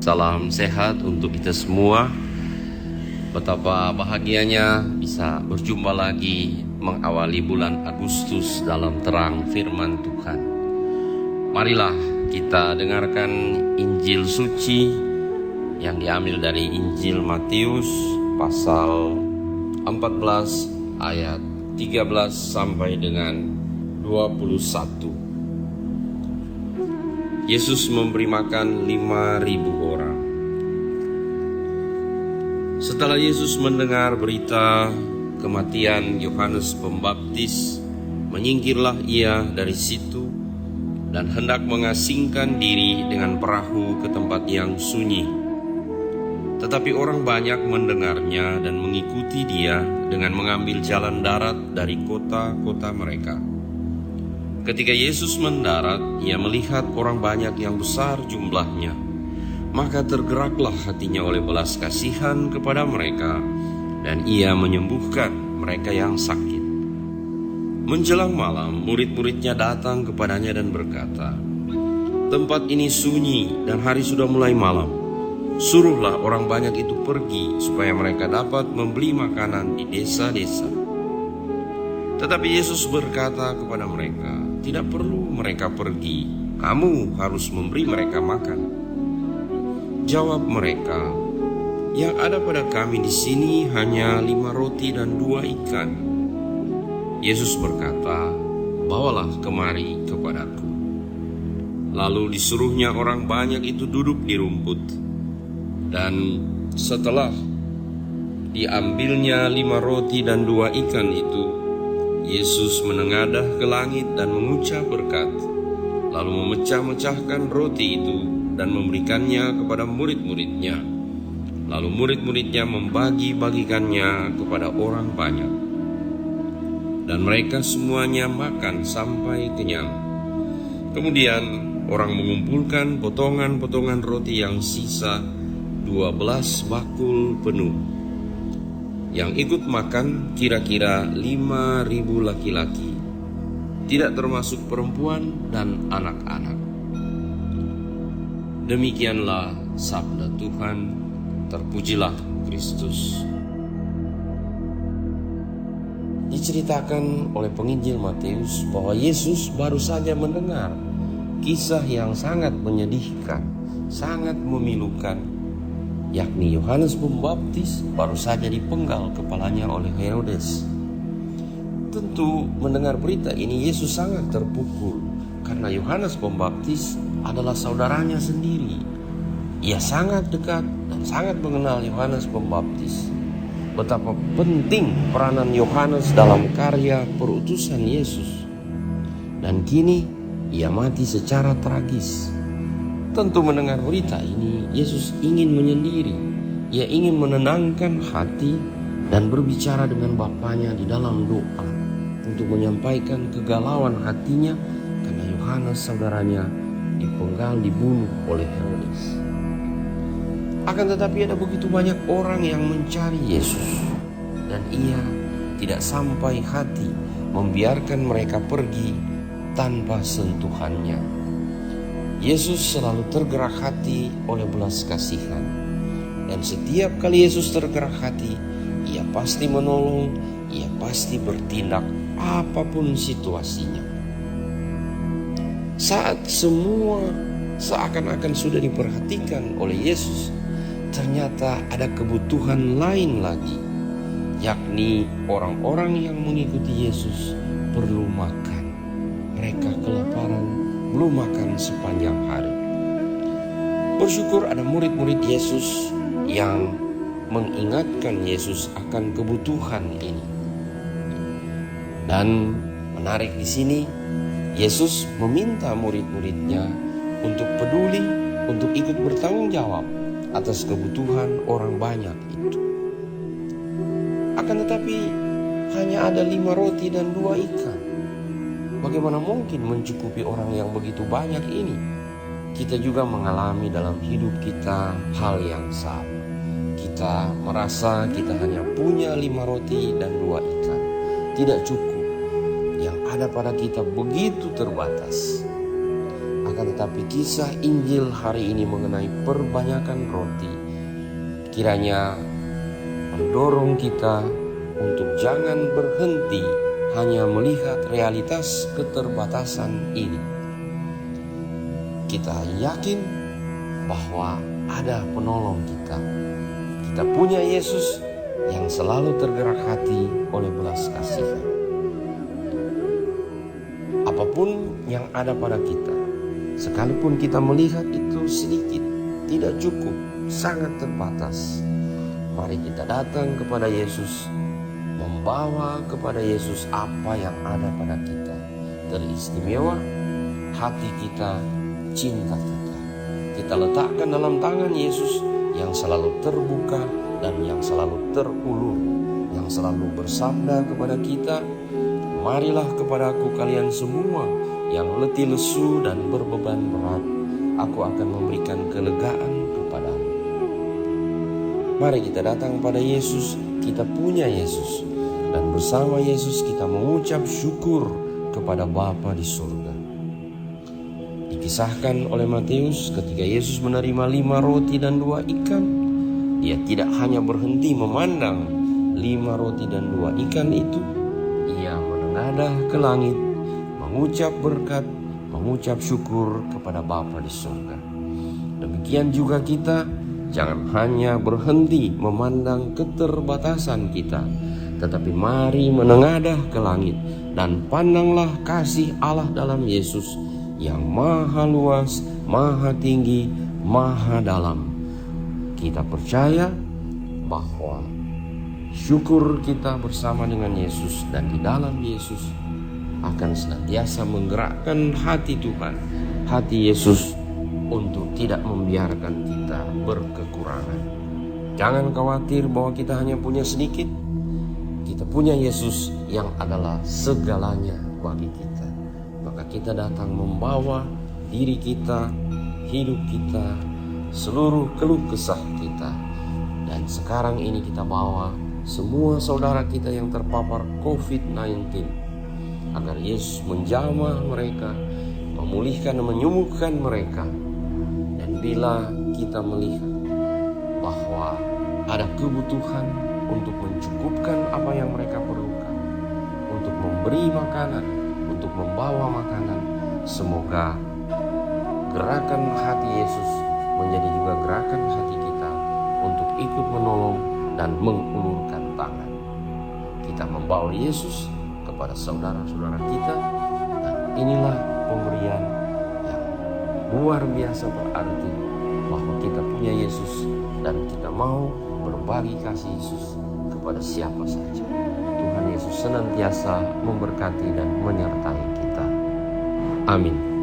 Salam sehat untuk kita semua. Betapa bahagianya bisa berjumpa lagi mengawali bulan Agustus dalam terang firman Tuhan. Marilah kita dengarkan Injil suci yang diambil dari Injil Matius pasal 14 ayat 13 sampai dengan 21. Yesus memberi makan 5.000 orang. Setelah Yesus mendengar berita kematian Yohanes Pembaptis, menyingkirlah ia dari situ dan hendak mengasingkan diri dengan perahu ke tempat yang sunyi. Tetapi orang banyak mendengarnya dan mengikuti dia dengan mengambil jalan darat dari kota-kota mereka. Ketika Yesus mendarat, ia melihat orang banyak yang besar jumlahnya. Maka tergeraklah hatinya oleh belas kasihan kepada mereka, dan ia menyembuhkan mereka yang sakit. Menjelang malam, murid-muridnya datang kepadanya dan berkata, "Tempat ini sunyi dan hari sudah mulai malam. Suruhlah orang banyak itu pergi, supaya mereka dapat membeli makanan di desa-desa." Tetapi Yesus berkata kepada mereka, "Tidak perlu mereka pergi, kamu harus memberi mereka makan." Jawab mereka, "Yang ada pada kami di sini hanya 5 roti dan 2 ikan." Yesus berkata, "Bawalah kemari kepadaku." Lalu disuruhnya orang banyak itu duduk di rumput. Dan setelah diambilnya 5 roti dan 2 ikan itu, Yesus menengadah ke langit dan mengucap berkat, lalu memecah-mecahkan roti itu dan memberikannya kepada murid-muridnya. Lalu murid-muridnya membagi-bagikannya kepada orang banyak. Dan mereka semuanya makan sampai kenyang. Kemudian orang mengumpulkan potongan-potongan roti yang sisa 12 bakul penuh. Yang ikut makan kira-kira 5.000 laki-laki, tidak termasuk perempuan dan anak-anak. Demikianlah sabda Tuhan, terpujilah Kristus. Diceritakan oleh penginjil Matius bahwa Yesus baru saja mendengar kisah yang sangat menyedihkan, sangat memilukan, yakni Yohanes Pembaptis baru saja dipenggal kepalanya oleh Herodes. Tentu mendengar berita ini Yesus sangat terpukul, karena Yohanes Pembaptis adalah saudaranya sendiri. Ia sangat dekat dan sangat mengenal Yohanes Pembaptis. Betapa penting peranan Yohanes dalam karya perutusan Yesus. Dan kini ia mati secara tragis. Tentu mendengar berita ini, Yesus ingin menyendiri. Ia ingin menenangkan hati dan berbicara dengan Bapanya di dalam doa untuk menyampaikan kegalauan hatinya karena Yohanes saudaranya dipenggal, dibunuh oleh Herodes. Akan tetapi ada begitu banyak orang yang mencari Yesus, dan ia tidak sampai hati membiarkan mereka pergi tanpa sentuhannya. Yesus selalu tergerak hati oleh belas kasihan, dan setiap kali Yesus tergerak hati, ia pasti menolong, ia pasti bertindak apapun situasinya. Saat semua seakan-akan sudah diperhatikan oleh Yesus, ternyata ada kebutuhan lain lagi, yakni orang-orang yang mengikuti Yesus perlu makan. Mereka kelaparan, belum makan sepanjang hari. Bersyukur ada murid-murid Yesus yang mengingatkan Yesus akan kebutuhan ini. Dan menarik di sini, Yesus meminta murid-muridnya untuk peduli, untuk ikut bertanggung jawab atas kebutuhan orang banyak itu. Akan tetapi hanya ada 5 roti dan 2 ikan. Bagaimana mungkin mencukupi orang yang begitu banyak ini? Kita juga mengalami dalam hidup kita hal yang sama. Kita merasa kita hanya punya 5 roti dan 2 ikan. Tidak cukup. Yang ada pada kita begitu terbatas. Akan tetapi kisah Injil hari ini mengenai perbanyakan roti kiranya mendorong kita untuk jangan berhenti hanya melihat realitas keterbatasan ini. Kita yakin bahwa ada penolong kita. Kita punya Yesus yang selalu tergerak hati oleh belas kasihan. Apapun yang ada pada kita, sekalipun kita melihat itu sedikit, tidak cukup, sangat terbatas, mari kita datang kepada Yesus, membawa kepada Yesus apa yang ada pada kita, teristimewa hati kita, cinta kita. Kita letakkan dalam tangan Yesus yang selalu terbuka dan yang selalu terulur, yang selalu bersabda kepada kita, marilah kepadaku kalian semua yang letih lesu dan berbeban berat, aku akan memberikan kelegaan kepadamu. Mari kita datang pada Yesus, kita punya Yesus, dan bersama Yesus kita mengucap syukur kepada Bapa di surga. Dikisahkan oleh Matius ketika Yesus menerima 5 roti dan 2 ikan, dia tidak hanya berhenti memandang 5 roti dan 2 ikan itu, ia menengadah ke langit, mengucap berkat, mengucap syukur kepada Bapa di surga. Demikian juga kita, jangan hanya berhenti memandang keterbatasan kita, tetapi mari menengadah ke langit dan pandanglah kasih Allah dalam Yesus yang maha luas, maha tinggi, maha dalam. Kita percaya bahwa syukur kita bersama dengan Yesus dan di dalam Yesus akan senantiasa menggerakkan hati Tuhan, hati Yesus, untuk tidak membiarkan kita berkekurangan. Jangan khawatir bahwa kita hanya punya sedikit. Kita punya Yesus yang adalah segalanya bagi kita. Maka kita datang membawa diri kita, hidup kita, seluruh keluh kesah kita. Dan sekarang ini kita bawa semua saudara kita yang terpapar COVID-19, agar Yesus menjamah mereka, memulihkan dan menyembuhkan mereka. Dan bila kita melihat bahwa ada kebutuhan untuk mencukupkan apa yang mereka perlukan, untuk memberi makanan, untuk membawa makanan, semoga gerakan hati Yesus menjadi juga gerakan hati kita untuk ikut menolong dan mengulurkan tangan. Kita membawa Yesus kepada saudara-saudara kita, dan inilah pemberian yang luar biasa berarti bahwa kita punya Yesus dan kita mau berbagi kasih Yesus kepada siapa saja. Tuhan Yesus senantiasa memberkati dan menyertai kita. Amin.